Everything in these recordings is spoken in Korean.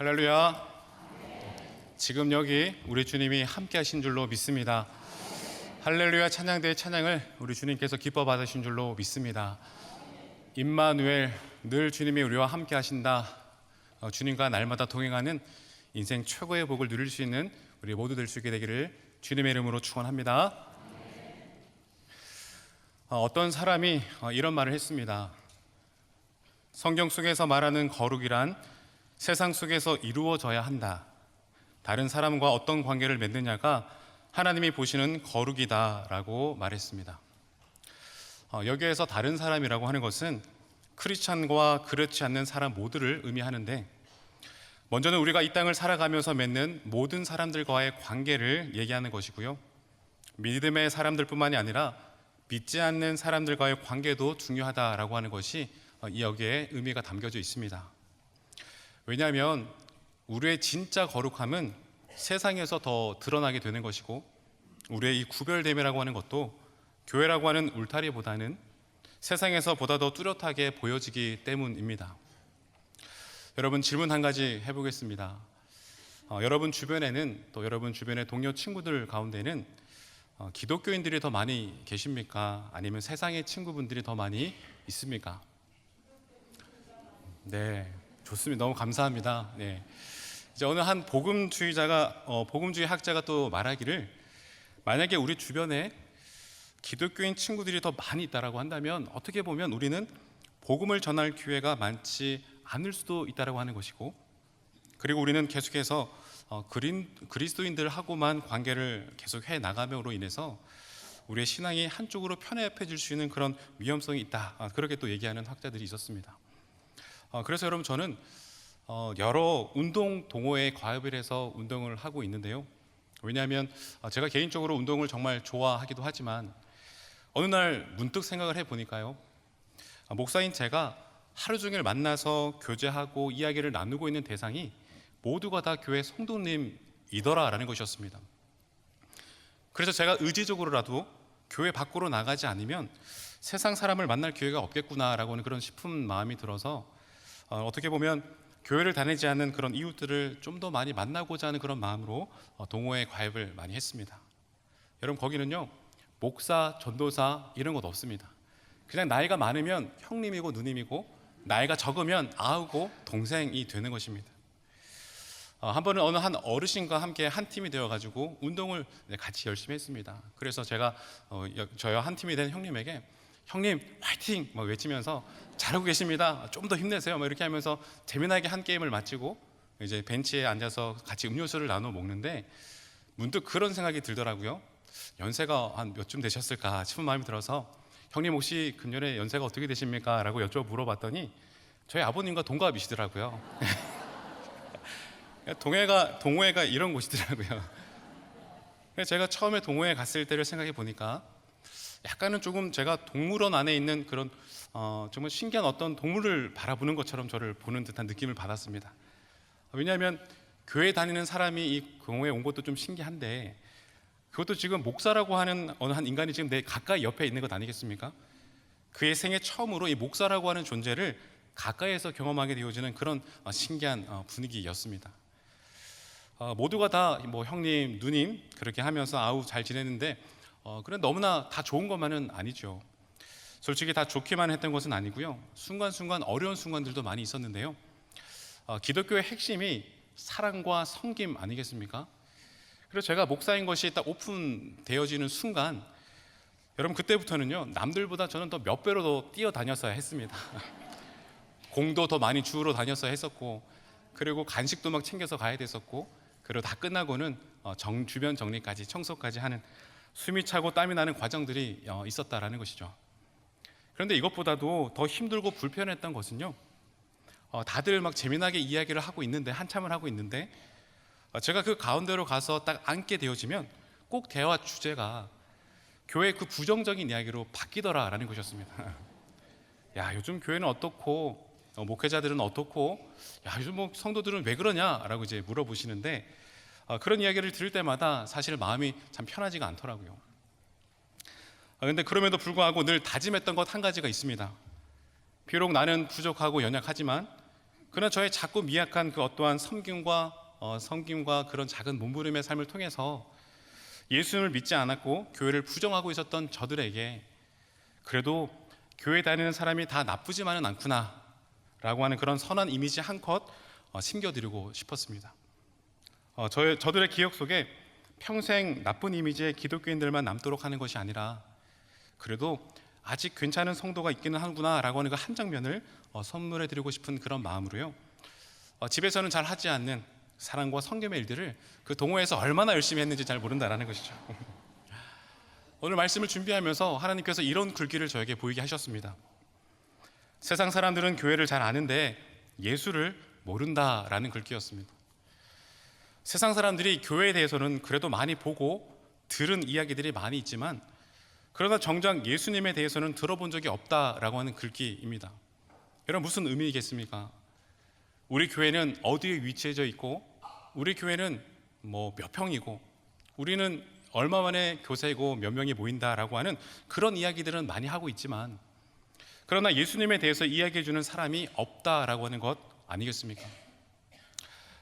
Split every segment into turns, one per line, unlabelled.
할렐루야. 지금 여기 우리 주님이 함께 하신 줄로 믿습니다. 할렐루야 찬양대의 찬양을 우리 주님께서 기뻐 받으신 줄로 믿습니다. 임마누엘, 늘 주님이 우리와 함께 하신다. 주님과 날마다 동행하는 인생 최고의 복을 누릴 수 있는 우리 모두 될 수 있게 되기를 주님의 이름으로 축원합니다. 어떤 사람이 이런 말을 했습니다. 성경 속에서 말하는 거룩이란 세상 속에서 이루어져야 한다. 다른 사람과 어떤 관계를 맺느냐가 하나님이 보시는 거룩이다라고 말했습니다. 여기에서 다른 사람이라고 하는 것은 크리스찬과 그렇지 않는 사람 모두를 의미하는데, 먼저는 우리가 이 땅을 살아가면서 맺는 모든 사람들과의 관계를 얘기하는 것이고요, 믿음의 사람들뿐만이 아니라 믿지 않는 사람들과의 관계도 중요하다라고 하는 것이 여기에 의미가 담겨져 있습니다. 왜냐하면 우리의 진짜 거룩함은 세상에서 더 드러나게 되는 것이고, 우리의 이 구별됨이라고 하는 것도 교회라고 하는 울타리보다는 세상에서 보다 더 뚜렷하게 보여지기 때문입니다. 여러분, 질문 한 가지 해보겠습니다. 여러분 주변에는, 또 여러분 주변의 동료 친구들 가운데는 기독교인들이 더 많이 계십니까? 아니면 세상의 친구분들이 더 많이 있습니까? 네, 좋습니다. 너무 감사합니다. 네. 이제 어느 한 복음주의 학자가 또 말하기를, 만약에 우리 주변에 기독교인 친구들이 더 많이 있다라고 한다면 어떻게 보면 우리는 복음을 전할 기회가 많지 않을 수도 있다라고 하는 것이고, 그리고 우리는 계속해서 그리스도인들하고만 관계를 계속 해 나감으로 인해서 우리의 신앙이 한쪽으로 편협해질 수 있는 그런 위험성이 있다, 그렇게 또 얘기하는 학자들이 있었습니다. 그래서 여러분, 저는 여러 운동 동호회에 가입을 해서 운동을 하고 있는데요, 왜냐하면 제가 개인적으로 운동을 정말 좋아하기도 하지만 어느 날 문득 생각을 해보니까요, 목사인 제가 하루 종일 만나서 교제하고 이야기를 나누고 있는 대상이 모두가 다 교회 성도님이더라라는 것이었습니다. 그래서 제가 의지적으로라도 교회 밖으로 나가지 않으면 세상 사람을 만날 기회가 없겠구나라고 하는 그런 싶은 마음이 들어서 어떻게 보면 교회를 다니지 않는 그런 이웃들을 좀 더 많이 만나고자 하는 그런 마음으로 동호회에 가입을 많이 했습니다. 여러분, 거기는요, 목사, 전도사 이런 것 없습니다. 그냥 나이가 많으면 형님이고 누님이고, 나이가 적으면 아우고 동생이 되는 것입니다. 한 번은 어느 한 어르신과 함께 한 팀이 되어가지고 운동을 같이 열심히 했습니다. 그래서 제가 저와 한 팀이 된 형님에게, 형님 화이팅! 막 외치면서 잘하고 계십니다, 좀 더 힘내세요, 막 이렇게 하면서 재미나게 한 게임을 마치고 이제 벤치에 앉아서 같이 음료수를 나눠 먹는데, 문득 그런 생각이 들더라고요. 연세가 한 몇쯤 되셨을까 싶은 마음이 들어서, 형님 혹시 금년에 연세가 어떻게 되십니까? 라고 물어봤더니 저희 아버님과 동갑이시더라고요. 동호회가 이런 곳이더라고요. 그래서 제가 처음에 동호회 갔을 때를 생각해 보니까 약간은 조금 제가 동물원 안에 있는 그런 정말 신기한 어떤 동물을 바라보는 것처럼 저를 보는 듯한 느낌을 받았습니다. 왜냐하면 교회 다니는 사람이 이 동호회에 온 것도 좀 신기한데, 그것도 지금 목사라고 하는 어느 한 인간이 지금 내 가까이 옆에 있는 것 아니겠습니까? 그의 생애 처음으로 이 목사라고 하는 존재를 가까이에서 경험하게 되어지는 그런 신기한 분위기였습니다. 모두가 다 뭐 형님, 누님 그렇게 하면서 아우 잘 지냈는데, 그래 너무나 다 좋은 것만은 아니죠. 솔직히 다 좋기만 했던 것은 아니고요, 순간순간 어려운 순간들도 많이 있었는데요, 기독교의 핵심이 사랑과 섬김 아니겠습니까? 그래서 제가 목사인 것이 딱 오픈되어지는 순간, 여러분 그때부터는요, 남들보다 저는 더 몇 배로 더 뛰어다녔어야 했습니다. 공도 더 많이 주우러 다녔어야 했었고, 그리고 간식도 막 챙겨서 가야 됐었고, 그리고 다 끝나고는 주변 정리까지, 청소까지 하는 숨이 차고 땀이 나는 과정들이 있었다라는 것이죠. 그런데 이것보다도 더 힘들고 불편했던 것은요, 다들 막 재미나게 이야기를 하고 있는데, 한참을 하고 있는데, 제가 그 가운데로 가서 딱 앉게 되어지면 꼭 대화 주제가 교회 그 부정적인 이야기로 바뀌더라라는 것이었습니다. 야, 요즘 교회는 어떻고, 목회자들은 어떻고, 야, 요즘 뭐 성도들은 왜 그러냐라고 이제 물어보시는데, 그런 이야기를 들을 때마다 사실 마음이 참 편하지가 않더라고요. 그런데 그럼에도 불구하고 늘 다짐했던 것 한 가지가 있습니다. 비록 나는 부족하고 연약하지만 그러나 저의 작고 미약한 그 어떠한 섬김과 그런 작은 몸부림의 삶을 통해서 예수님을 믿지 않았고 교회를 부정하고 있었던 저들에게 그래도 교회 다니는 사람이 다 나쁘지만은 않구나 라고 하는 그런 선한 이미지 한컷 심겨드리고 싶었습니다. 저들의 기억 속에 평생 나쁜 이미지의 기독교인들만 남도록 하는 것이 아니라 그래도 아직 괜찮은 성도가 있기는 하구나 라고 하는 그 한 장면을 선물해 드리고 싶은 그런 마음으로요, 집에서는 잘 하지 않는 사랑과 성김의 일들을 그 동호회에서 얼마나 열심히 했는지 잘 모른다라는 것이죠. 오늘 말씀을 준비하면서 하나님께서 이런 글귀를 저에게 보이게 하셨습니다. 세상 사람들은 교회를 잘 아는데 예수를 모른다라는 글귀였습니다. 세상 사람들이 교회에 대해서는 그래도 많이 보고 들은 이야기들이 많이 있지만 그러나 정작 예수님에 대해서는 들어본 적이 없다라고 하는 글귀입니다. 여러분, 무슨 의미이겠습니까? 우리 교회는 어디에 위치해져 있고 우리 교회는 몇 평이고 우리는 얼마 만에 교세고 몇 명이 모인다라고 하는 그런 이야기들은 많이 하고 있지만 그러나 예수님에 대해서 이야기해 주는 사람이 없다라고 하는 것 아니겠습니까?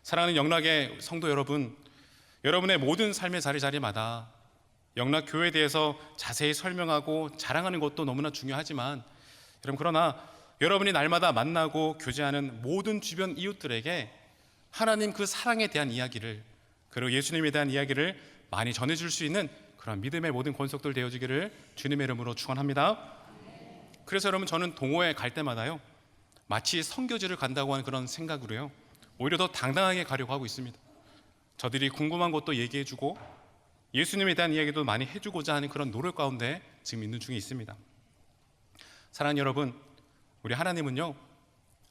사랑하는 영락의 성도 여러분, 여러분의 모든 삶의 자리마다 영락교회에 대해서 자세히 설명하고 자랑하는 것도 너무나 중요하지만 여러분, 그러나 여러분이 날마다 만나고 교제하는 모든 주변 이웃들에게 하나님 그 사랑에 대한 이야기를, 그리고 예수님에 대한 이야기를 많이 전해줄 수 있는 그런 믿음의 모든 권속들 되어지기를 주님의 이름으로 축원합니다. 그래서 여러분, 저는 동호회 갈 때마다요, 마치 선교지를 간다고 하는 그런 생각으로요, 오히려 더 당당하게 가려고 하고 있습니다. 저들이 궁금한 것도 얘기해주고 예수님에 대한 이야기도 많이 해주고자 하는 그런 노력 가운데 지금 있는 중에 있습니다. 사랑하는 여러분, 우리 하나님은요,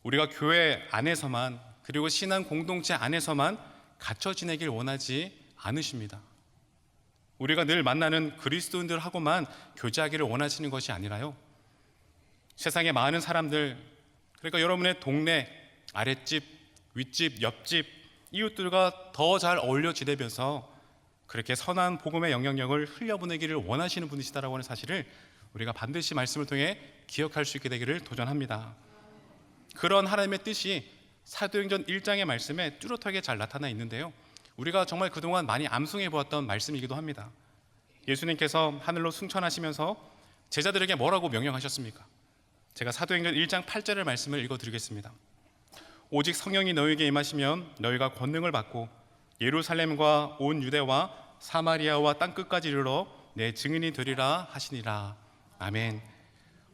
우리가 교회 안에서만, 그리고 신앙 공동체 안에서만 갇혀 지내길 원하지 않으십니다. 우리가 늘 만나는 그리스도인들하고만 교제하기를 원하시는 것이 아니라요, 세상의 많은 사람들, 그러니까 여러분의 동네, 아랫집, 윗집, 옆집, 이웃들과 더 잘 어울려 지내면서 그렇게 선한 복음의 영향력을 흘려보내기를 원하시는 분이시다라고 하는 사실을 우리가 반드시 말씀을 통해 기억할 수 있게 되기를 도전합니다. 그런 하나님의 뜻이 사도행전 1장의 말씀에 뚜렷하게 잘 나타나 있는데요, 우리가 정말 그동안 많이 암송해 보았던 말씀이기도 합니다. 예수님께서 하늘로 승천하시면서 제자들에게 뭐라고 명령하셨습니까? 제가 사도행전 1장 8절의 말씀을 읽어드리겠습니다. 오직 성령이 너희에게 임하시면 너희가 권능을 받고 예루살렘과 온 유대와 사마리아와 땅끝까지 이르러 내 증인이 되리라 하시니라. 아멘.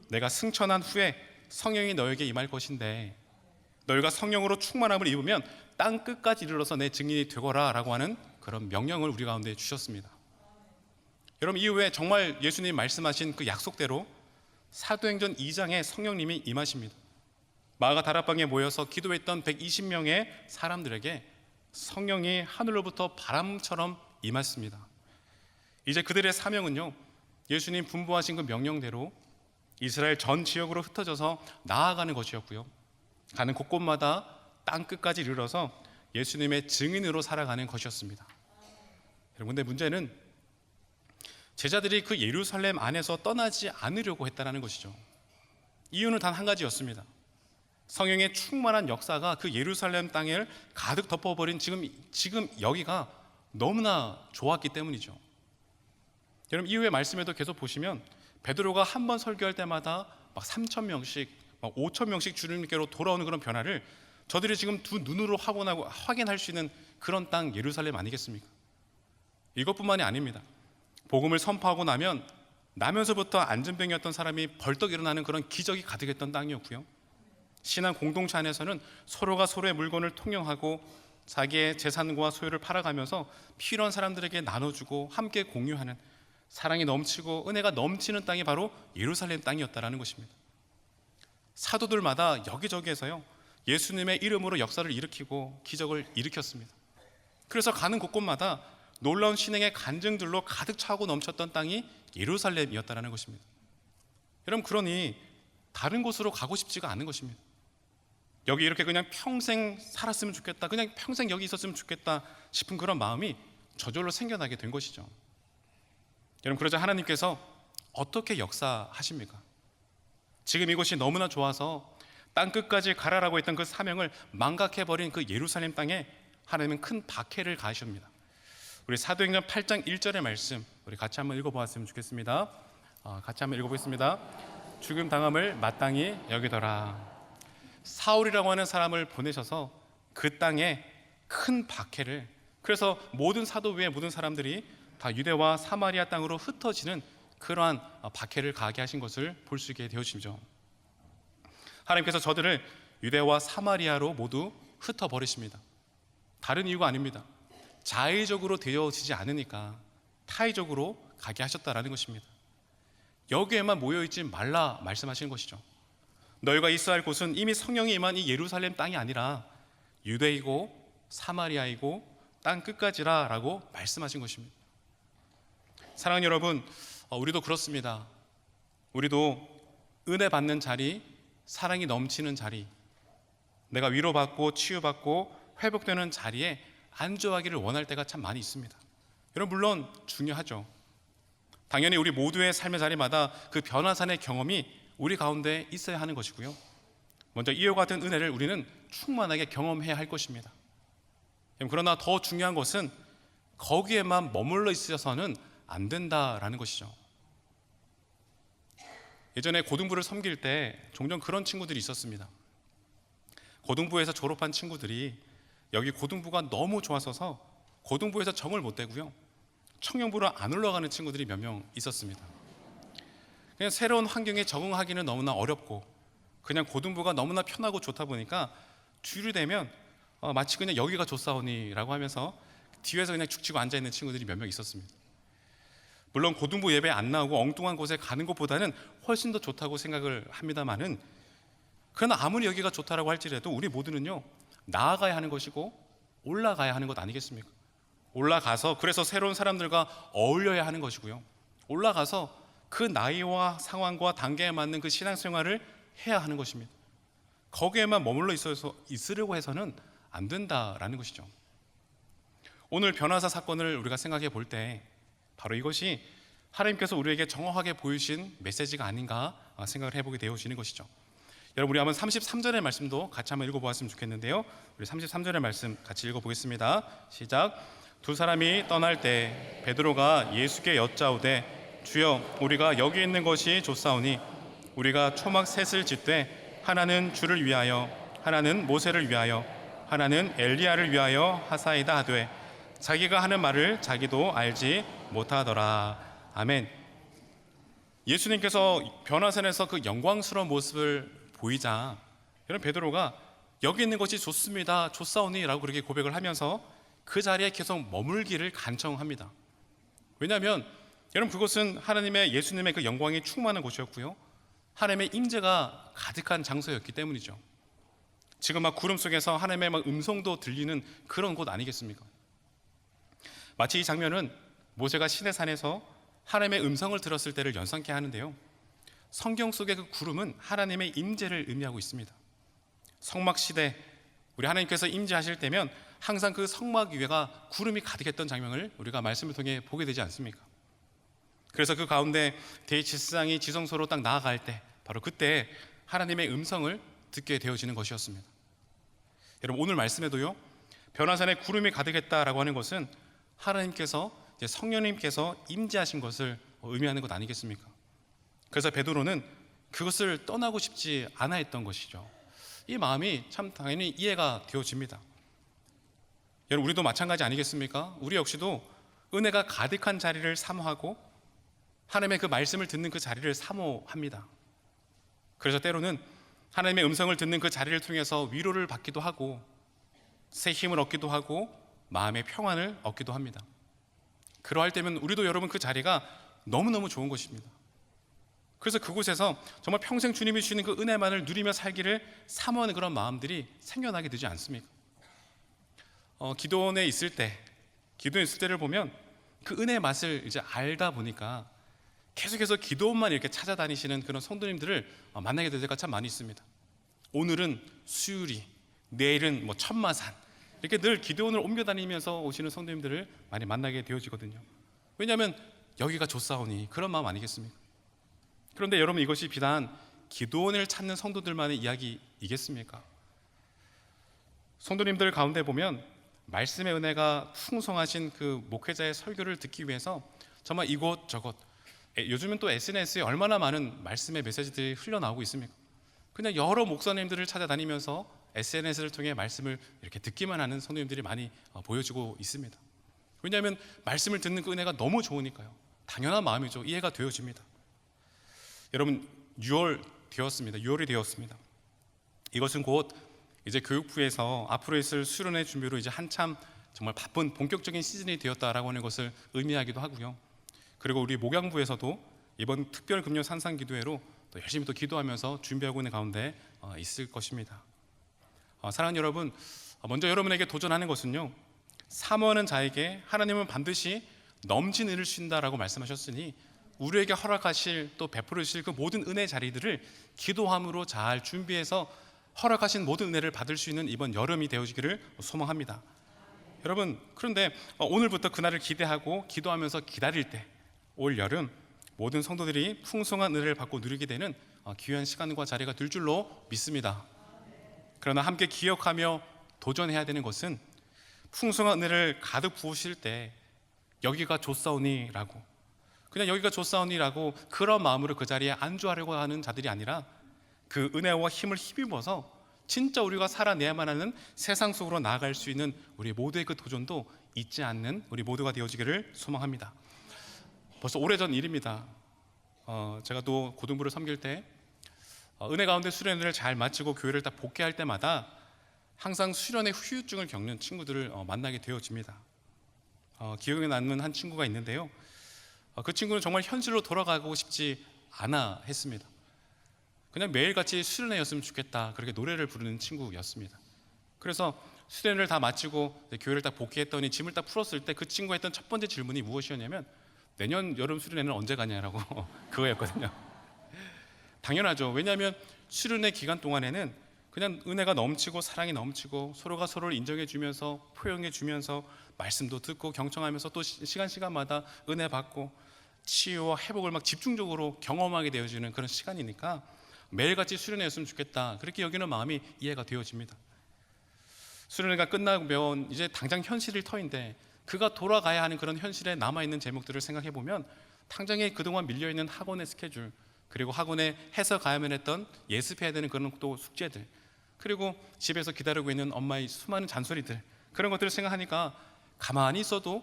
내가 승천한 후에 성령이 너에게 임할 것인데 너희가 성령으로 충만함을 입으면 땅끝까지 이르러서 내 증인이 되거라 라고 하는 그런 명령을 우리 가운데 주셨습니다. 여러분, 이후에 정말 예수님 말씀하신 그 약속대로 사도행전 2장에 성령님이 임하십니다. 마가 다락방에 모여서 기도했던 120명의 사람들에게 성령이 하늘로부터 바람처럼 임했습니다. 이제 그들의 사명은요, 예수님 분부하신 그 명령대로 이스라엘 전 지역으로 흩어져서 나아가는 것이었고요, 가는 곳곳마다 땅끝까지 이르러서 예수님의 증인으로 살아가는 것이었습니다. 여러분, 근데 문제는 제자들이 그 예루살렘 안에서 떠나지 않으려고 했다는 것이죠. 이유는 단 한 가지였습니다. 성령의 충만한 역사가 그 예루살렘 땅을 가득 덮어버린 지금 여기가 너무나 좋았기 때문이죠. 여러분, 이후의 말씀에도 계속 보시면 베드로가 한 번 설교할 때마다 막 3,000명씩, 막 5,000명씩 주님께로 돌아오는 그런 변화를 저들이 지금 두 눈으로 확인할 수 있는 그런 땅 예루살렘 아니겠습니까? 이것뿐만이 아닙니다. 복음을 선포하고 나면서부터 안전병이었던 사람이 벌떡 일어나는 그런 기적이 가득했던 땅이었고요, 신앙 공동체 안에서는 서로가 서로의 물건을 통용하고 자기의 재산과 소유를 팔아가면서 필요한 사람들에게 나눠주고 함께 공유하는 사랑이 넘치고 은혜가 넘치는 땅이 바로 예루살렘 땅이었다라는 것입니다. 사도들마다 여기저기에서요, 예수님의 이름으로 역사를 일으키고 기적을 일으켰습니다. 그래서 가는 곳곳마다 놀라운 신앙의 간증들로 가득 차고 넘쳤던 땅이 예루살렘이었다라는 것입니다. 여러분, 그러니 다른 곳으로 가고 싶지가 않은 것입니다. 여기 이렇게 그냥 평생 살았으면 좋겠다, 그냥 평생 여기 있었으면 좋겠다 싶은 그런 마음이 저절로 생겨나게 된 것이죠. 여러분, 그러자 하나님께서 어떻게 역사하십니까? 지금 이곳이 너무나 좋아서 땅 끝까지 가라라고 했던 그 사명을 망각해버린 그 예루살렘 땅에 하나님은 큰 박해를 가하십니다. 우리 사도행전 8장 1절의 말씀 우리 같이 한번 읽어보았으면 좋겠습니다. 같이 한번 읽어보겠습니다. 죽음 당함을 마땅히 여기더라. 사울이라고 하는 사람을 보내셔서 그 땅에 큰 박해를, 그래서 모든 사도 외의 모든 사람들이 다 유대와 사마리아 땅으로 흩어지는 그러한 박해를 가하게 하신 것을 볼 수 있게 되어지죠. 하나님께서 저들을 유대와 사마리아로 모두 흩어버리십니다. 다른 이유가 아닙니다. 자의적으로 되어지지 않으니까 타의적으로 가게 하셨다라는 것입니다. 여기에만 모여있지 말라 말씀하시는 것이죠. 너희가 있어야 할 곳은 이미 성령이 임한 이 예루살렘 땅이 아니라 유대이고 사마리아이고 땅 끝까지라 라고 말씀하신 것입니다. 사랑하는 여러분, 우리도 그렇습니다. 우리도 은혜 받는 자리, 사랑이 넘치는 자리, 내가 위로받고 치유받고 회복되는 자리에 안주하기를 원할 때가 참 많이 있습니다. 여러분, 물론 중요하죠. 당연히 우리 모두의 삶의 자리마다 그 변화산의 경험이 우리 가운데 있어야 하는 것이고요. 먼저 이와 같은 은혜를 우리는 충만하게 경험해야 할 것입니다. 그러나 더 중요한 것은 거기에만 머물러 있어서는 안 된다라는 것이죠. 예전에 고등부를 섬길 때 종종 그런 친구들이 있었습니다. 고등부에서 졸업한 친구들이 여기 고등부가 너무 좋았어서 고등부에서 정을 못 대고요, 청년부로 안 올라가는 친구들이 몇 명 있었습니다. 그냥 새로운 환경에 적응하기는 너무나 어렵고 그냥 고등부가 너무나 편하고 좋다 보니까 주류 되면 마치 그냥 여기가 좋사오니라고 하면서 뒤에서 그냥 죽치고 앉아있는 친구들이 몇 명 있었습니다. 물론 고등부 예배 안 나오고 엉뚱한 곳에 가는 것보다는 훨씬 더 좋다고 생각을 합니다만은, 그러나 아무리 여기가 좋다라고 할지라도 우리 모두는요, 나아가야 하는 것이고 올라가야 하는 것 아니겠습니까? 올라가서 그래서 새로운 사람들과 어울려야 하는 것이고요, 올라가서 그 나이와 상황과 단계에 맞는 그 신앙생활을 해야 하는 것입니다. 거기에만 머물러 있으려고 해서는 안 된다라는 것이죠. 오늘 변화사 사건을 우리가 생각해 볼 때 바로 이것이 하나님께서 우리에게 정확하게 보이신 메시지가 아닌가 생각을 해보게 되어지는 것이죠. 여러분, 우리 한번 33절의 말씀도 같이 한번 읽어보았으면 좋겠는데요. 우리 33절의 말씀 같이 읽어보겠습니다. 시작. 두 사람이 떠날 때 베드로가 예수께 여짜오되 주여, 우리가 여기 있는 것이 좋사오니 우리가 초막 셋을 짓되 하나는 주를 위하여, 하나는 모세를 위하여, 하나는 엘리야를 위하여 하사이다 하되 자기가 하는 말을 자기도 알지 못하더라. 아멘. 예수님께서 변화산에서 그 영광스러운 모습을 보이자 여러분, 베드로가 여기 있는 것이 좋습니다, 좋사오니 라고 그렇게 고백을 하면서 그 자리에 계속 머물기를 간청합니다. 왜냐하면 여러분, 그곳은 하나님의, 예수님의 그 영광이 충만한 곳이었고요, 하나님의 임재가 가득한 장소였기 때문이죠. 지금 막 구름 속에서 하나님의 막 음성도 들리는 그런 곳 아니겠습니까? 마치 이 장면은 모세가 시내산에서 하나님의 음성을 들었을 때를 연상케 하는데요, 성경 속의 그 구름은 하나님의 임재를 의미하고 있습니다. 성막 시대, 우리 하나님께서 임재하실 때면 항상 그 성막 위에가 구름이 가득했던 장면을 우리가 말씀을 통해 보게 되지 않습니까? 그래서 그 가운데 대제사장이 지성소로 딱 나아갈 때 바로 그때 하나님의 음성을 듣게 되어지는 것이었습니다. 여러분, 오늘 말씀에도요, 변화산에 구름이 가득했다라고 하는 것은 하나님께서, 성령님께서 임재하신 것을 의미하는 것 아니겠습니까? 그래서 베드로는 그것을 떠나고 싶지 않아 했던 것이죠. 이 마음이 참 당연히 이해가 되어집니다. 여러분, 우리도 마찬가지 아니겠습니까? 우리 역시도 은혜가 가득한 자리를 사모하고 하나님의 그 말씀을 듣는 그 자리를 사모합니다. 그래서 때로는 하나님의 음성을 듣는 그 자리를 통해서 위로를 받기도 하고 새 힘을 얻기도 하고 마음의 평안을 얻기도 합니다. 그러할 때면 우리도 여러분 그 자리가 너무너무 좋은 것입니다. 그래서 그곳에서 정말 평생 주님이 주시는 그 은혜만을 누리며 살기를 사모하는 그런 마음들이 생겨나게 되지 않습니까? 기도원에 있을 때를 보면 그 은혜의 맛을 이제 알다 보니까 계속해서 기도원만 이렇게 찾아다니시는 그런 성도님들을 만나게 될 때가 참 많이 있습니다. 오늘은 수유리, 내일은 천마산, 이렇게 늘 기도원을 옮겨 다니면서 오시는 성도님들을 많이 만나게 되어지거든요. 왜냐하면 여기가 좋사오니 그런 마음 아니겠습니까? 그런데 여러분, 이것이 비단 기도원을 찾는 성도들만의 이야기이겠습니까? 성도님들 가운데 보면 말씀의 은혜가 풍성하신 그 목회자의 설교를 듣기 위해서 정말 이곳저곳, 요즘은 또 SNS에 얼마나 많은 말씀의 메시지들이 흘러나오고 있습니까? 그냥 여러 목사님들을 찾아다니면서 SNS를 통해 말씀을 이렇게 듣기만 하는 성도님들이 많이 보여지고 있습니다. 왜냐하면 말씀을 듣는 그 은혜가 너무 좋으니까요. 당연한 마음이죠. 이해가 되어집니다. 여러분, 6월이 되었습니다. 이것은 곧 이제 교육부에서 앞으로 있을 수련회 준비로 이제 한참 정말 바쁜 본격적인 시즌이 되었다라고 하는 것을 의미하기도 하고요. 그리고 우리 목양부에서도 이번 특별 금요 산상 기도회로 또 열심히 또 기도하면서 준비하고 있는 가운데 있을 것입니다. 사랑하는 여러분, 먼저 여러분에게 도전하는 것은요, 사모하는 자에게 하나님은 반드시 넘친 은혜를 주신다라고 말씀하셨으니 우리에게 허락하실 또 베풀으실 그 모든 은혜 자리들을 기도함으로 잘 준비해서 허락하신 모든 은혜를 받을 수 있는 이번 여름이 되어지기를 소망합니다. 여러분, 그런데 오늘부터 그날을 기대하고 기도하면서 기다릴 때 올 여름 모든 성도들이 풍성한 은혜를 받고 누리게 되는 귀한 시간과 자리가 될 줄로 믿습니다. 그러나 함께 기억하며 도전해야 되는 것은 풍성한 은혜를 가득 부으실 때 여기가 좋사오니라고, 그냥 여기가 좋사오니라고 그런 마음으로 그 자리에 안주하려고 하는 자들이 아니라 그 은혜와 힘을 힘입어서 진짜 우리가 살아내야만 하는 세상 속으로 나아갈 수 있는 우리 모두의 그 도전도 잊지 않는 우리 모두가 되어지기를 소망합니다. 벌써 오래전 일입니다. 제가 또 고등부를 섬길 때 은혜 가운데 수련회를 잘 마치고 교회를 딱 복귀할 때마다 항상 수련회 후유증을 겪는 친구들을 만나게 되어집니다. 기억에 남는 한 친구가 있는데요. 그 친구는 정말 현실로 돌아가고 싶지 않아 했습니다. 그냥 매일같이 수련회였으면 좋겠다, 그렇게 노래를 부르는 친구였습니다. 그래서 수련회를 다 마치고 교회를 딱 복귀했더니 짐을 딱 풀었을 때 그 친구가 했던 첫 번째 질문이 무엇이었냐면 내년 여름 수련회는 언제 가냐라고 그거였거든요. 당연하죠. 왜냐하면 수련회 기간 동안에는 그냥 은혜가 넘치고 사랑이 넘치고 서로가 서로를 인정해 주면서 포용해 주면서 말씀도 듣고 경청하면서 또 시간마다 은혜 받고 치유와 회복을 막 집중적으로 경험하게 되어지는 그런 시간이니까 매일같이 수련회였으면 좋겠다, 그렇게 여기는 마음이 이해가 되어집니다. 수련회가 끝나면 이제 당장 현실일 터인데 그가 돌아가야 하는 그런 현실에 남아있는 제목들을 생각해 보면 당장에 그동안 밀려있는 학원의 스케줄, 그리고 학원에 해서 가야만 했던 예습해야 되는 그런 또 숙제들, 그리고 집에서 기다리고 있는 엄마의 수많은 잔소리들, 그런 것들을 생각하니까 가만히 있어도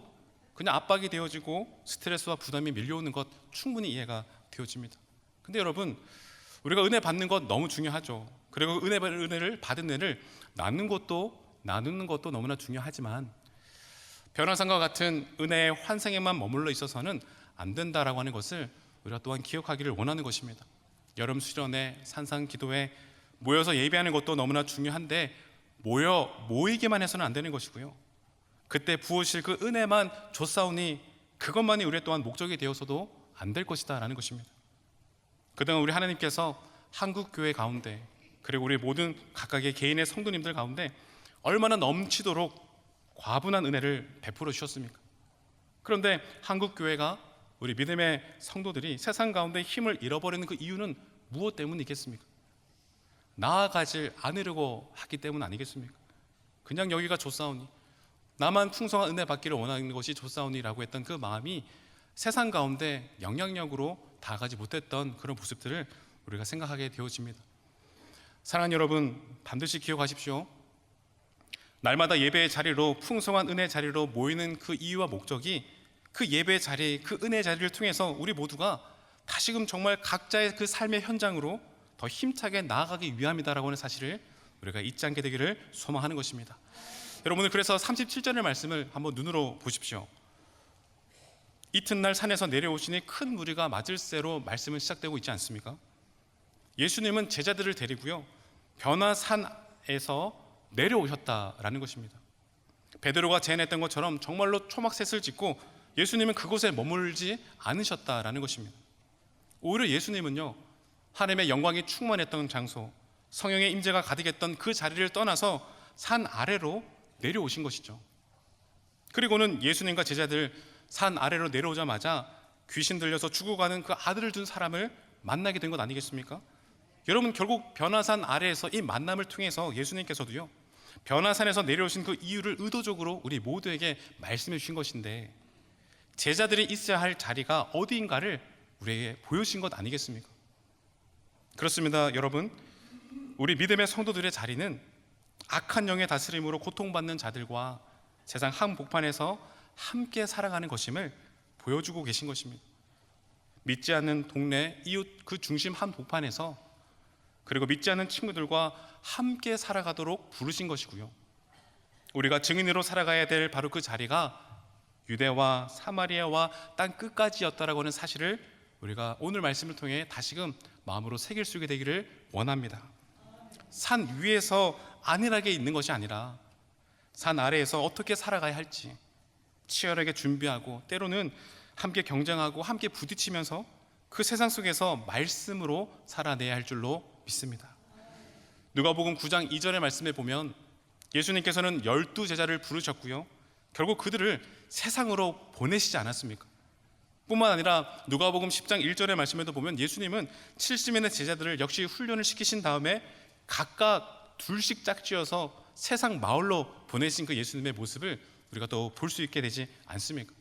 그냥 압박이 되어지고 스트레스와 부담이 밀려오는 것 충분히 이해가 되어집니다. 근데 여러분, 우리가 은혜 받는 것 너무 중요하죠. 그리고 은혜를 받은 은혜를 나누는 것도 너무나 중요하지만 변화산과 같은 은혜의 환상에만 머물러 있어서는 안 된다라고 하는 것을 우리가 또한 기억하기를 원하는 것입니다. 여름 수련회, 산상 기도회 모여서 예배하는 것도 너무나 중요한데 모이기만 해서는 안 되는 것이고요. 그때 부으실 그 은혜만 줬사오니 그것만이 우리 또한 목적이 되어서도 안 될 것이다 라는 것입니다. 그동안 우리 하나님께서 한국교회 가운데 그리고 우리 모든 각각의 개인의 성도님들 가운데 얼마나 넘치도록 과분한 은혜를 베풀어 주셨습니까? 그런데 한국교회가 우리 믿음의 성도들이 세상 가운데 힘을 잃어버리는 그 이유는 무엇 때문이겠습니까? 나아가질 않으려고 하기 때문 아니겠습니까? 그냥 여기가 좋사오니, 나만 풍성한 은혜 받기를 원하는 것이 좋사오니라고 했던 그 마음이 세상 가운데 영향력으로 다가가지 못했던 그런 모습들을 우리가 생각하게 되어집니다. 사랑하는 여러분, 반드시 기억하십시오. 날마다 예배의 자리로, 풍성한 은혜 자리로 모이는 그 이유와 목적이 그 예배의 자리, 그 은혜 자리를 통해서 우리 모두가 다시금 정말 각자의 그 삶의 현장으로 더 힘차게 나아가기 위함이다라고 하는 사실을 우리가 잊지 않게 되기를 소망하는 것입니다. 여러분들, 그래서 37절의 말씀을 한번 눈으로 보십시오. 이튿날 산에서 내려오시니 큰 무리가 맞을새로 말씀은 시작되고 있지 않습니까? 예수님은 제자들을 데리고요, 변화산에서 내려오셨다라는 것입니다. 베드로가 제안했던 것처럼 정말로 초막셋을 짓고 예수님은 그곳에 머물지 않으셨다라는 것입니다. 오히려 예수님은요, 하나님의 영광이 충만했던 장소, 성령의 임재가 가득했던 그 자리를 떠나서 산 아래로 내려오신 것이죠. 그리고는 예수님과 제자들 산 아래로 내려오자마자 귀신 들려서 죽어가는 그 아들을 둔 사람을 만나게 된 것 아니겠습니까? 여러분, 결국 변화산 아래에서 이 만남을 통해서 예수님께서도요, 변화산에서 내려오신 그 이유를 의도적으로 우리 모두에게 말씀해 주신 것인데, 제자들이 있어야 할 자리가 어디인가를 우리에게 보여주신 것 아니겠습니까? 그렇습니다. 여러분, 우리 믿음의 성도들의 자리는 악한 영의 다스림으로 고통받는 자들과 세상 한복판에서 함께 살아가는 것임을 보여주고 계신 것입니다. 믿지 않는 동네 이웃 그 중심 한복판에서, 그리고 믿지 않는 친구들과 함께 살아가도록 부르신 것이고요, 우리가 증인으로 살아가야 될 바로 그 자리가 유대와 사마리아와 땅 끝까지였다라고 하는 사실을 우리가 오늘 말씀을 통해 다시금 마음으로 새길 수 있게 되기를 원합니다. 산 위에서 안일하게 있는 것이 아니라 산 아래에서 어떻게 살아가야 할지 치열하게 준비하고, 때로는 함께 경쟁하고 함께 부딪히면서 그 세상 속에서 말씀으로 살아내야 할 줄로 믿습니다. 누가복음 9장 2절의 말씀에 보면 예수님께서는 12제자를 부르셨고요, 결국 그들을 세상으로 보내시지 않았습니까? 뿐만 아니라 누가복음 10장 1절의 말씀에도 보면 예수님은 70인의 제자들을 역시 훈련을 시키신 다음에 각각 둘씩 짝지어서 세상 마을로 보내신 그 예수님의 모습을 우리가 또 볼 수 있게 되지 않습니까?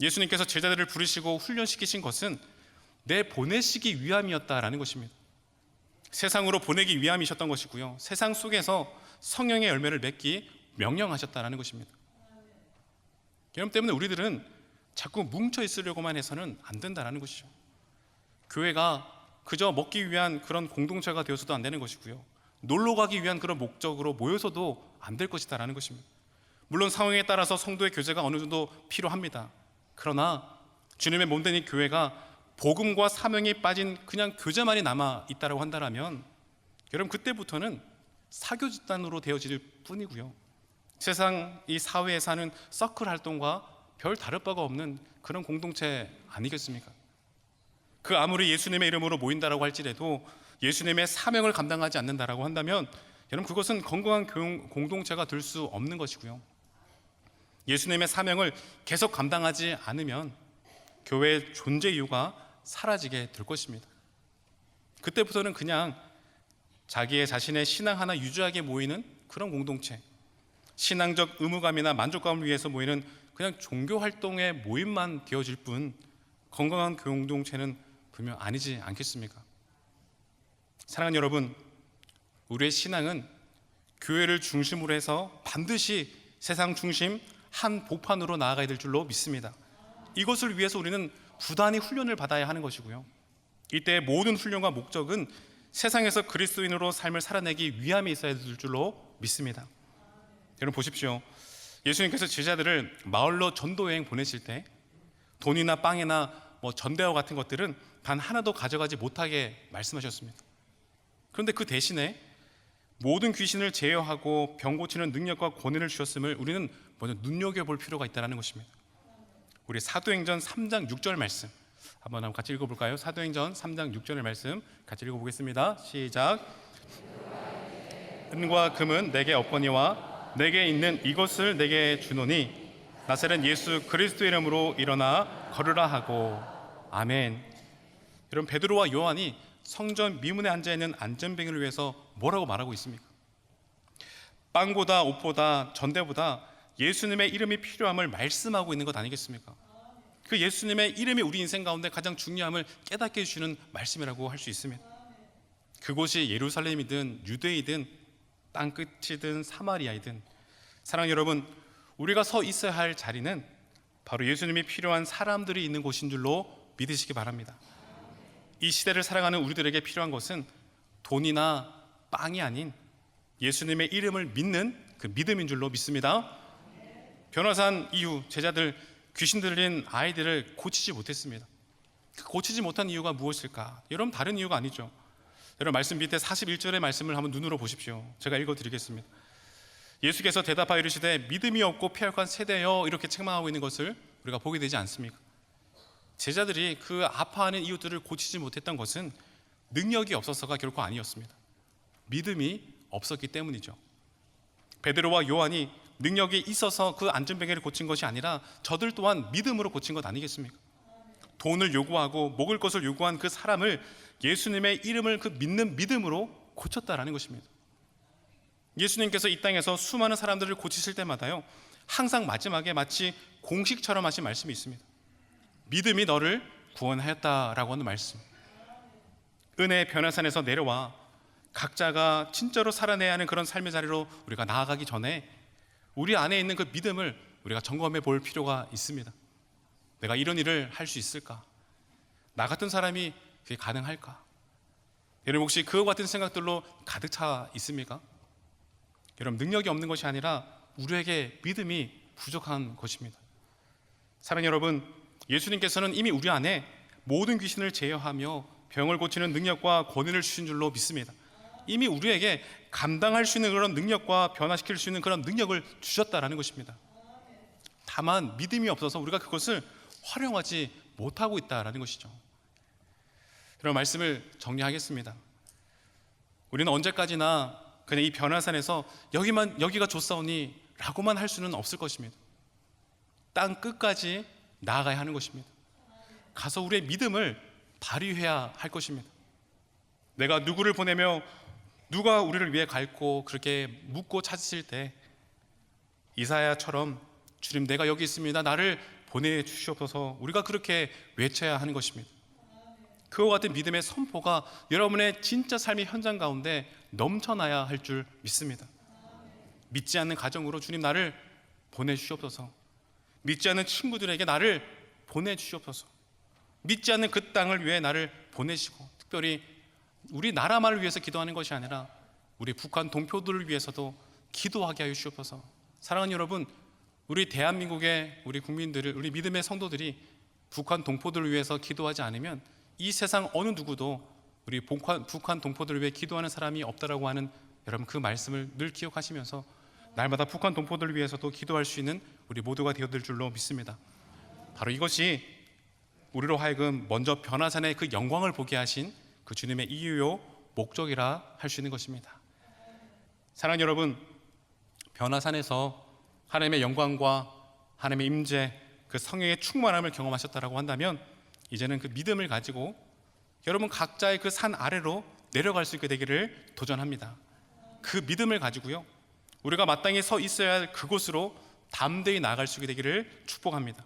예수님께서 제자들을 부르시고 훈련시키신 것은 내 보내시기 위함이었다라는 것입니다. 세상으로 보내기 위함이셨던 것이고요, 세상 속에서 성령의 열매를 맺기 명령하셨다라는 것입니다. 여러분, 때문에 우리들은 자꾸 뭉쳐 있으려고만 해서는 안 된다라는 것이죠. 교회가 그저 먹기 위한 그런 공동체가 되어서도 안 되는 것이고요, 놀러 가기 위한 그런 목적으로 모여서도 안 될 것이다라는 것입니다. 물론 상황에 따라서 성도의 교제가 어느 정도 필요합니다. 그러나 주님의 몸된 이 교회가 복음과 사명이 빠진 그냥 교제만이 남아 있다고 한다면, 여러분, 그때부터는 사교 집단으로 되어질 뿐이고요, 세상 이 사회에 사는 서클 활동과 별 다를 바가 없는 그런 공동체 아니겠습니까? 그 아무리 예수님의 이름으로 모인다라고 할지라도 예수님의 사명을 감당하지 않는다라고 한다면, 여러분, 그것은 건강한 공동체가 될 수 없는 것이고요, 예수님의 사명을 계속 감당하지 않으면 교회의 존재 이유가 사라지게 될 것입니다. 그때부터는 그냥 자기의 자신의 신앙 하나 유지하게 모이는 그런 공동체, 신앙적 의무감이나 만족감을 위해서 모이는 그냥 종교 활동의 모임만 되어질 뿐, 건강한 공동체는 분명 아니지 않겠습니까? 사랑하는 여러분, 우리의 신앙은 교회를 중심으로 해서 반드시 세상 중심 한 복판으로 나아가야 될 줄로 믿습니다. 이것을 위해서 우리는 부단히 훈련을 받아야 하는 것이고요, 이때 모든 훈련과 목적은 세상에서 그리스도인으로 삶을 살아내기 위함이 있어야 될 줄로 믿습니다. 여러분, 보십시오. 예수님께서 제자들을 마을로 전도여행 보내실 때 돈이나 빵이나 전대와 같은 것들은 단 하나도 가져가지 못하게 말씀하셨습니다. 그런데 그 대신에 모든 귀신을 제어하고 병 고치는 능력과 권위를 주셨음을 우리는 먼저 눈여겨볼 필요가 있다는 것입니다. 우리 사도행전 3장 6절 말씀 한번 같이 읽어볼까요? 사도행전 3장 6절의 말씀 같이 읽어보겠습니다. 시작. 은과 금은 내게 없거니와 내게 있는 이것을 내게 주노니 나사렛 예수 그리스도 이름으로 일어나 걸으라 하고. 아멘. 여러분, 베드로와 요한이 성전 미문에 앉아있는 안전뱅이를 위해서 뭐라고 말하고 있습니까? 빵보다 옷보다 전대보다 예수님의 이름이 필요함을 말씀하고 있는 것 아니겠습니까? 그 예수님의 이름이 우리 인생 가운데 가장 중요함을 깨닫게 해주시는 말씀이라고 할 수 있습니다. 그곳이 예루살렘이든 유대이든 땅끝이든 사마리아이든, 사랑하는 여러분, 우리가 서 있어야 할 자리는 바로 예수님이 필요한 사람들이 있는 곳인 줄로 믿으시기 바랍니다. 이 시대를 살아가는 우리들에게 필요한 것은 돈이나 빵이 아닌 예수님의 이름을 믿는 그 믿음인 줄로 믿습니다. 변화산 이후 제자들 귀신 들린 아이들을 고치지 못했습니다. 그 고치지 못한 이유가 무엇일까? 여러분, 다른 이유가 아니죠. 여러분, 말씀 밑에 41절의 말씀을 한번 눈으로 보십시오. 제가 읽어드리겠습니다. 예수께서 대답하여 이르시되 믿음이 없고 패역한 세대여, 이렇게 책망하고 있는 것을 우리가 보게 되지 않습니까? 제자들이 그 아파하는 이웃들을 고치지 못했던 것은 능력이 없어서가 결코 아니었습니다. 믿음이 없었기 때문이죠. 베드로와 요한이 능력이 있어서 그 안전뱅이를 고친 것이 아니라 저들 또한 믿음으로 고친 것 아니겠습니까? 돈을 요구하고 먹을 것을 요구한 그 사람을 예수님의 이름을 그 믿는 믿음으로 고쳤다라는 것입니다. 예수님께서 이 땅에서 수많은 사람들을 고치실 때마다요, 항상 마지막에 마치 공식처럼 하신 말씀이 있습니다. 믿음이 너를 구원하였다라고 하는 말씀. 은혜의 변화산에서 내려와 각자가 진짜로 살아내야 하는 그런 삶의 자리로 우리가 나아가기 전에 우리 안에 있는 그 믿음을 우리가 점검해 볼 필요가 있습니다. 내가 이런 일을 할 수 있을까? 나 같은 사람이 그게 가능할까? 여러분 혹시 그와 같은 생각들로 가득 차 있습니까? 여러분 능력이 없는 것이 아니라 우리에게 믿음이 부족한 것입니다. 사랑하는 여러분, 예수님께서는 이미 우리 안에 모든 귀신을 제어하며 병을 고치는 능력과 권위를 주신 줄로 믿습니다. 이미 우리에게 감당할 수 있는 그런 능력과 변화시킬 수 있는 그런 능력을 주셨다라는 것입니다. 다만 믿음이 없어서 우리가 그것을 활용하지 못하고 있다라는 것이죠. 그런 말씀을 정리하겠습니다. 우리는 언제까지나 그냥 이 변화산에서 여기가 좋사오니 라고만 할 수는 없을 것입니다. 땅 끝까지 나아가야 하는 것입니다. 가서 우리의 믿음을 발휘해야 할 것입니다. 내가 누구를 보내며 누가 우리를 위해 갈고 그렇게 묻고 찾으실 때 이사야처럼 주님 내가 여기 있습니다, 나를 보내주시옵소서, 우리가 그렇게 외쳐야 하는 것입니다. 그와 같은 믿음의 선포가 여러분의 진짜 삶의 현장 가운데 넘쳐나야 할 줄 믿습니다. 믿지 않는 가정으로 주님 나를 보내주시옵소서, 믿지 않는 친구들에게 나를 보내주시옵소서, 믿지 않는 그 땅을 위해 나를 보내시고, 특별히 우리 나라만을 위해서 기도하는 것이 아니라 우리 북한 동포들을 위해서도 기도하게 하여 주시옵소서. 사랑하는 여러분, 우리 대한민국의 우리 국민들을, 우리 믿음의 성도들이 북한 동포들을 위해서 기도하지 않으면 이 세상 어느 누구도 우리 북한 동포들을 위해 기도하는 사람이 없다라고 하는 여러분 그 말씀을 늘 기억하시면서 날마다 북한 동포들을 위해서도 기도할 수 있는 우리 모두가 되어들 줄로 믿습니다. 바로 이것이 우리로 하여금 먼저 변화산의 그 영광을 보게 하신 그 주님의 이유요 목적이라 할 수 있는 것입니다. 사랑하는 여러분, 변화산에서 하나님의 영광과 하나님의 임재, 그 성령의 충만함을 경험하셨다라고 한다면 이제는 그 믿음을 가지고 여러분 각자의 그 산 아래로 내려갈 수 있게 되기를 도전합니다. 그 믿음을 가지고요, 우리가 마땅히 서 있어야 할 그곳으로 담대히 나아갈 수 있게 되기를 축복합니다.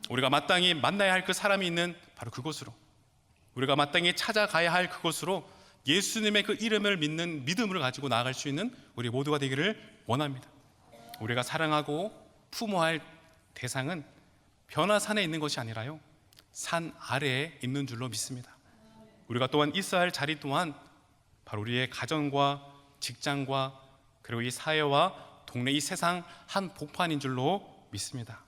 우리가 마땅히 만나야 할 그 사람이 있는 바로 그곳으로, 우리가 마땅히 찾아가야 할 그곳으로 예수님의 그 이름을 믿는 믿음을 가지고 나아갈 수 있는 우리 모두가 되기를 원합니다. 우리가 사랑하고 품어야 할 대상은 변화산에 있는 것이 아니라요, 산 아래에 있는 줄로 믿습니다. 우리가 또한 있어야 할 자리 또한 바로 우리의 가정과 직장과 그리고 이 사회와 동네, 이 세상 한 복판인 줄로 믿습니다.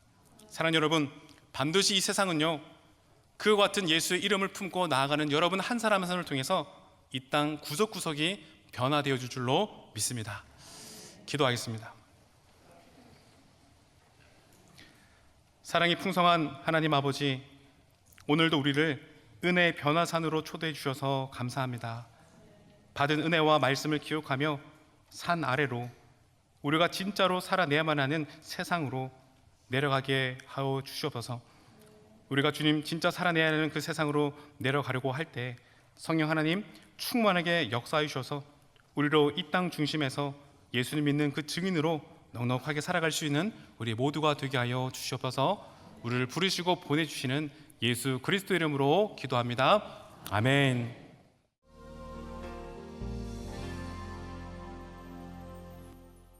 사랑하는 여러분, 반드시 이 세상은요, 그와 같은 예수의 이름을 품고 나아가는 여러분 한 사람 한 사람을 통해서 이 땅 구석구석이 변화되어 줄 줄로 믿습니다. 기도하겠습니다. 사랑이 풍성한 하나님 아버지, 오늘도 우리를 은혜의 변화산으로 초대해 주셔서 감사합니다. 받은 은혜와 말씀을 기억하며 산 아래로 우리가 진짜로 살아내야만 하는 세상으로 내려가게 하여 주시옵소서. 우리가 주님 진짜 살아내야 하는 그 세상으로 내려가려고 할 때 성령 하나님 충만하게 역사해 주셔서 우리로 이 땅 중심에서 예수님 믿는 그 증인으로 넉넉하게 살아갈 수 있는 우리 모두가 되게 하여 주시옵소서. 우리를 부르시고 보내주시는 예수 그리스도 이름으로 기도합니다. 아멘.